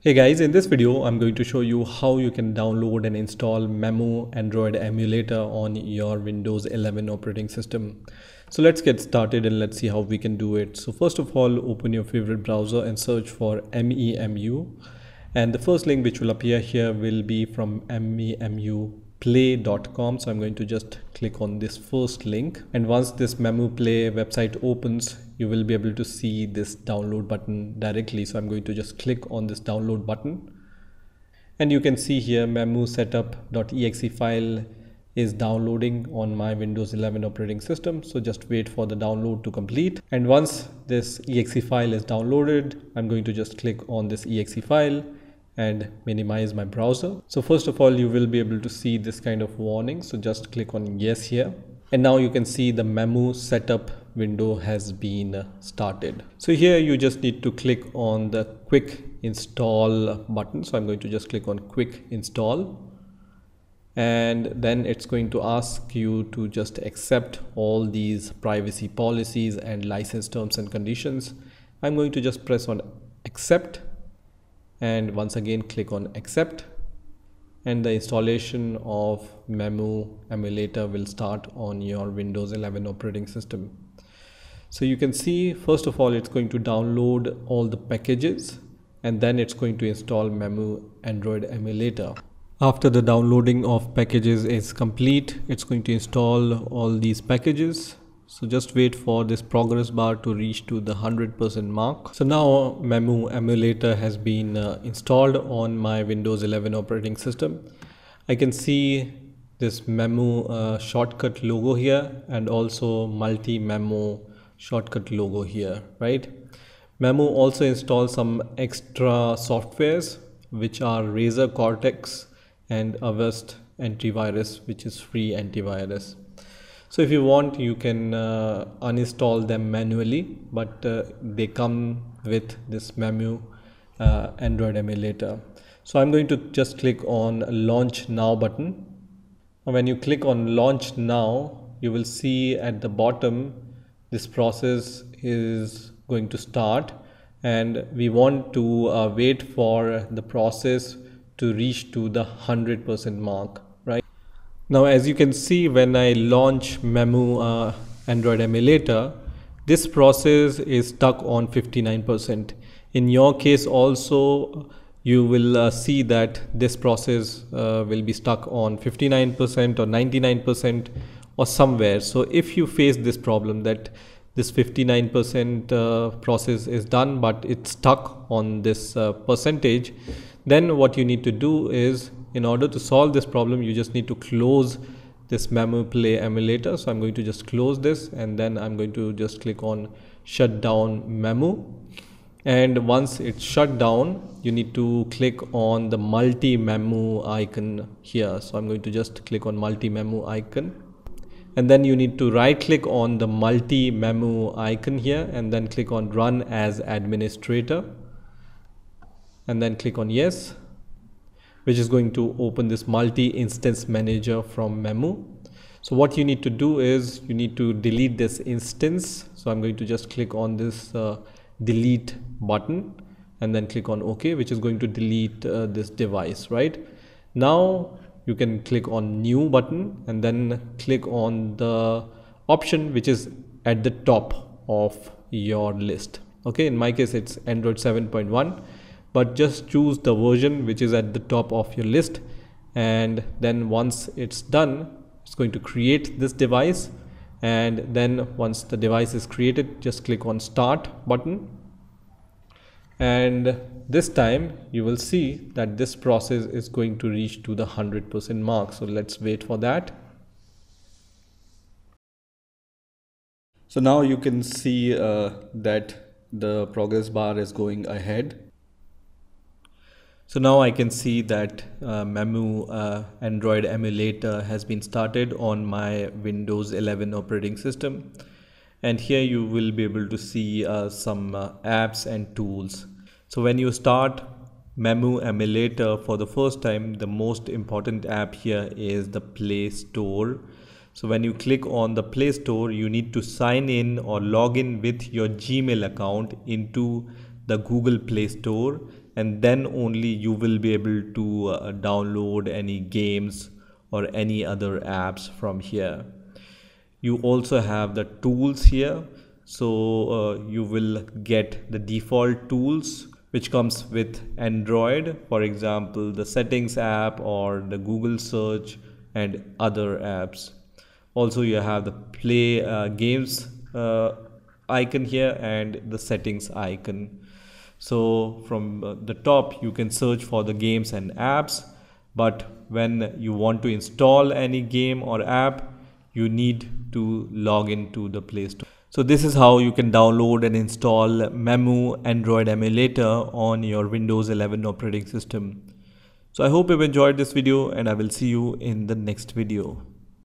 Hey guys, in this video I'm going to show you how you can download and install MEmu Android Emulator on your Windows 11 operating system. So let's get started and let's see how we can do it. So first of all, open your favorite browser and search for MEmu, and the first link which will appear here will be from memuplay.com. So I'm going to just click on this first link, and once this MEmu Play website opens, you will be able to see this download button directly. So I'm going to just click on this download button, and you can see here MEmu setup.exe file is downloading on my Windows 11 operating system. So just wait for the download to complete, and once this exe file is downloaded, I'm going to just click on this exe file and minimize my browser. So first of all, you will be able to see this kind of warning, so just click on yes here, and now you can see the MEmu setup window has been started. So here you just need to click on the quick install button. So I'm going to just click on quick install, and then it's going to ask you to just accept all these privacy policies and license terms and conditions. I'm going to just press on accept, and once again click on accept, and the installation of MEmu Emulator will start on your Windows 11 operating system. So you can see, first of all, it's going to download all the packages, and then it's going to install MEmu Android Emulator. After the downloading of packages is complete, it's going to install all these packages. So just wait for this progress bar to reach to the 100% mark. So now MEmu Emulator has been installed on my Windows 11 operating system. I can see this MEmu shortcut logo here, and also multi-MEmu shortcut logo here, right? MEmu also installs some extra softwares, which are Razer Cortex and Avast antivirus, which is free antivirus. So if you want, you can uninstall them manually, but they come with this MEmu Android Emulator. So I'm going to just click on launch now button. When you click on launch now, you will see at the bottom this process is going to start, and we want to wait for the process to reach to the 100% mark, right? Now, as you can see, when I launch MEmu Android Emulator, this process is stuck on 59%. In your case also, you will see that this process will be stuck on 59% or 99% or somewhere. So if you face this problem that this 59% process is done, but it's stuck on this percentage, then what you need to do is, in order to solve this problem, you just need to close this MEmu Play emulator. So I'm going to just close this, and then I'm going to just click on shut down MEmu. And once it's shut down, you need to click on the multi-MEmu icon here. So I'm going to just click on multi-MEmu icon, and then you need to right click on the multi-MEmu icon here, and then click on run as administrator, and then click on yes, which is going to open this multi-instance manager from MEmu. So what you need to do is you need to delete this instance. So I'm going to just click on this delete button, and then click on OK, which is going to delete this device. Right now you can click on new button, and then click on the option which is at the top of your list. Okay, in my case it's Android 7.1, but just choose the version which is at the top of your list, and then once it's done, it's going to create this device. And then once the device is created, just click on start button, and this time you will see that this process is going to reach to the 100% mark. So let's wait for that. So now you can see that the progress bar is going ahead. So now I can see that MEmu Android Emulator has been started on my Windows 11 operating system. And here you will be able to see some apps and tools. So when you start MEmu Emulator for the first time, the most important app here is the Play Store. So when you click on the Play Store, you need to sign in or log in with your Gmail account into the Google Play Store. and then only you will be able to download any games or any other apps from here. You also have the tools here, so you will get the default tools which comes with Android, for example the settings app or the Google search and other apps. Also you have the play games icon here and the settings icon. So from the top you can search for the games and apps, but when you want to install any game or app, you need to log into the Play Store. So this is how you can download and install MEmu Android Emulator on your Windows 11 operating system. So I hope you've enjoyed this video, and I will see you in the next video.